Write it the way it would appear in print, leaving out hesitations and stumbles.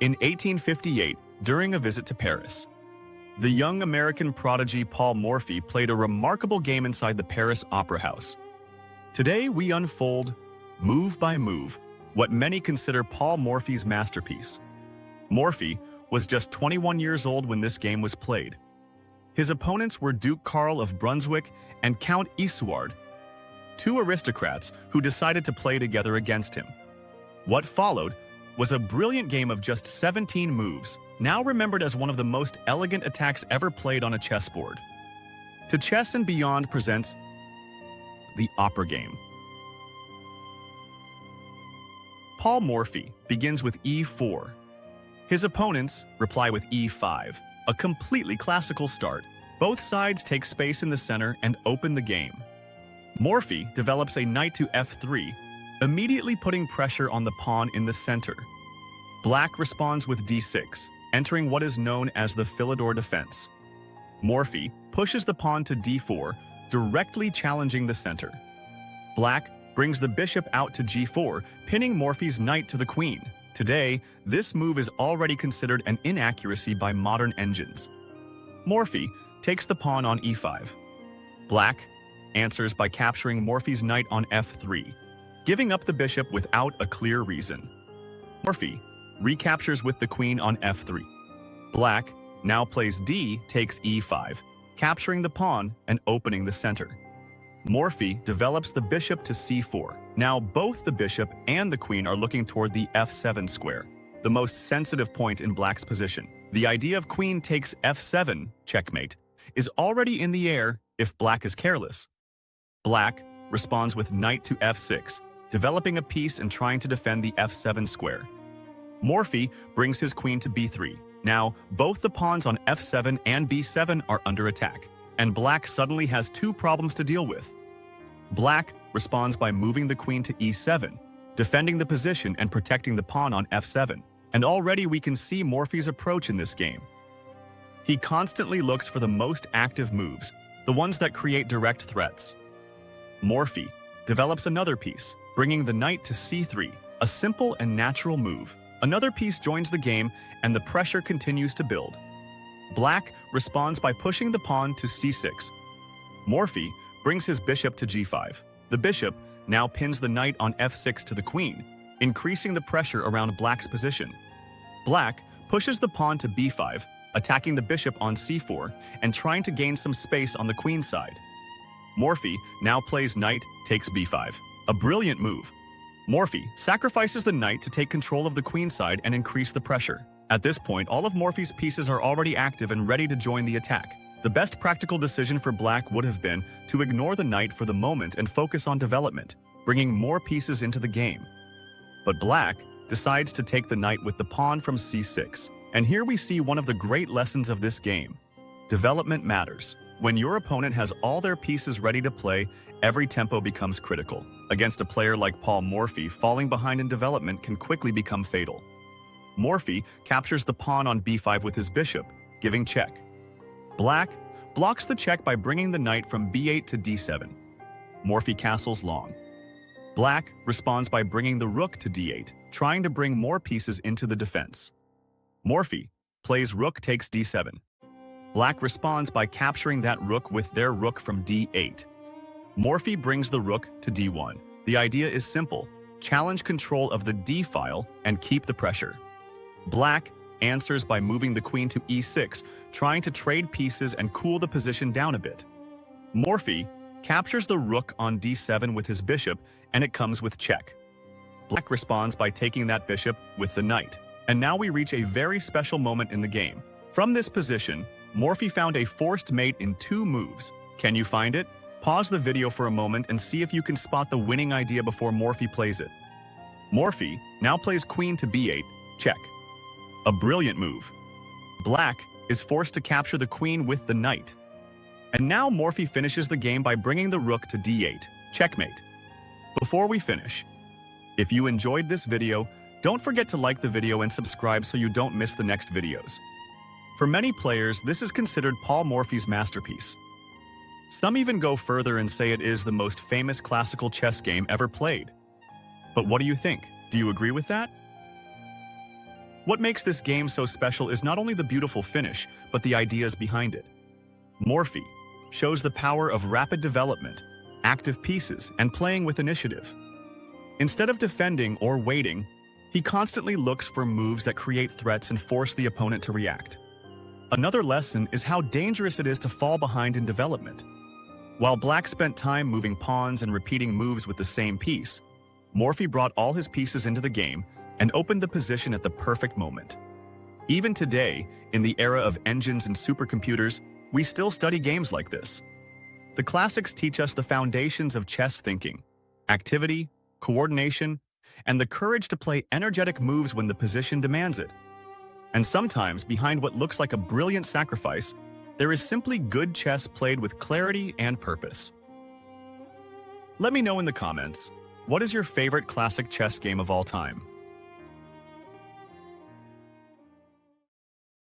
In 1858, during a visit to Paris, the young American prodigy Paul Morphy played a remarkable game inside the Paris Opera House. Today, we unfold, move by move, what many consider Paul Morphy's masterpiece. Morphy was just 21 years old when this game was played. His opponents were Duke Karl of Brunswick and Count Isouard, two aristocrats who decided to play together against him. What followed was a brilliant game of just 17 moves, now remembered as one of the most elegant attacks ever played on a chessboard. To Chess and Beyond presents the Opera Game. Paul Morphy begins with e4. His opponents reply with e5, a completely classical start. Both sides take space in the center and open the game. Morphy develops a knight to f3, immediately putting pressure on the pawn in the center. Black responds with d6, entering what is known as the Philidor defense. Morphy pushes the pawn to d4, directly challenging the center. Black brings the bishop out to g4, pinning Morphy's knight to the queen. Today, this move is already considered an inaccuracy by modern engines. Morphy takes the pawn on e5. Black answers by capturing Morphy's knight on f3, giving up the bishop without a clear reason. Morphy recaptures with the queen on f3. Black now plays d takes e5, capturing the pawn and opening the center. Morphy develops the bishop to c4. Now both the bishop and the queen are looking toward the f7 square, the most sensitive point in Black's position. The idea of queen takes f7, checkmate, is already in the air if Black is careless. Black responds with knight to f6, developing a piece and trying to defend the f7 square. Morphy brings his queen to b3. Now, both the pawns on f7 and b7 are under attack, and Black suddenly has two problems to deal with. Black responds by moving the queen to e7, defending the position and protecting the pawn on f7. And already we can see Morphy's approach in this game. He constantly looks for the most active moves, the ones that create direct threats. Morphy develops another piece, bringing the knight to c3, a simple and natural move. Another piece joins the game, and the pressure continues to build. Black responds by pushing the pawn to c6. Morphy brings his bishop to g5. The bishop now pins the knight on f6 to the queen, increasing the pressure around Black's position. Black pushes the pawn to b5, attacking the bishop on c4 and trying to gain some space on the queen side. Morphy now plays knight takes b5, a brilliant move. Morphy sacrifices the knight to take control of the queen side and increase the pressure. At this point, all of Morphy's pieces are already active and ready to join the attack. The best practical decision for Black would have been to ignore the knight for the moment and focus on development, bringing more pieces into the game. But Black decides to take the knight with the pawn from c6. And here we see one of the great lessons of this game. Development matters. When your opponent has all their pieces ready to play, every tempo becomes critical. Against a player like Paul Morphy, falling behind in development can quickly become fatal. Morphy captures the pawn on b5 with his bishop, giving check. Black blocks the check by bringing the knight from b8 to d7. Morphy castles long. Black responds by bringing the rook to d8, trying to bring more pieces into the defense. Morphy plays rook takes d7. Black responds by capturing that rook with their rook from d8. Morphy brings the rook to d1. The idea is simple: challenge control of the d file and keep the pressure. Black answers by moving the queen to e6, trying to trade pieces and cool the position down a bit. Morphy captures the rook on d7 with his bishop, and it comes with check. Black responds by taking that bishop with the knight. And now we reach a very special moment in the game. From this position, Morphy found a forced mate in 2 moves. Can you find it? Pause the video for a moment and see if you can spot the winning idea before Morphy plays it. Morphy now plays queen to b8, check. A brilliant move. Black is forced to capture the queen with the knight. And now Morphy finishes the game by bringing the rook to d8, checkmate. Before we finish, if you enjoyed this video, don't forget to like the video and subscribe so you don't miss the next videos. For many players, this is considered Paul Morphy's masterpiece. Some even go further and say it is the most famous classical chess game ever played. But what do you think? Do you agree with that? What makes this game so special is not only the beautiful finish, but the ideas behind it. Morphy shows the power of rapid development, active pieces, and playing with initiative. Instead of defending or waiting, he constantly looks for moves that create threats and force the opponent to react. Another lesson is how dangerous it is to fall behind in development. While Black spent time moving pawns and repeating moves with the same piece, Morphy brought all his pieces into the game and opened the position at the perfect moment. Even today, in the era of engines and supercomputers, we still study games like this. The classics teach us the foundations of chess thinking, activity, coordination, and the courage to play energetic moves when the position demands it. And sometimes, behind what looks like a brilliant sacrifice, there is simply good chess played with clarity and purpose. Let me know in the comments, what is your favorite classic chess game of all time?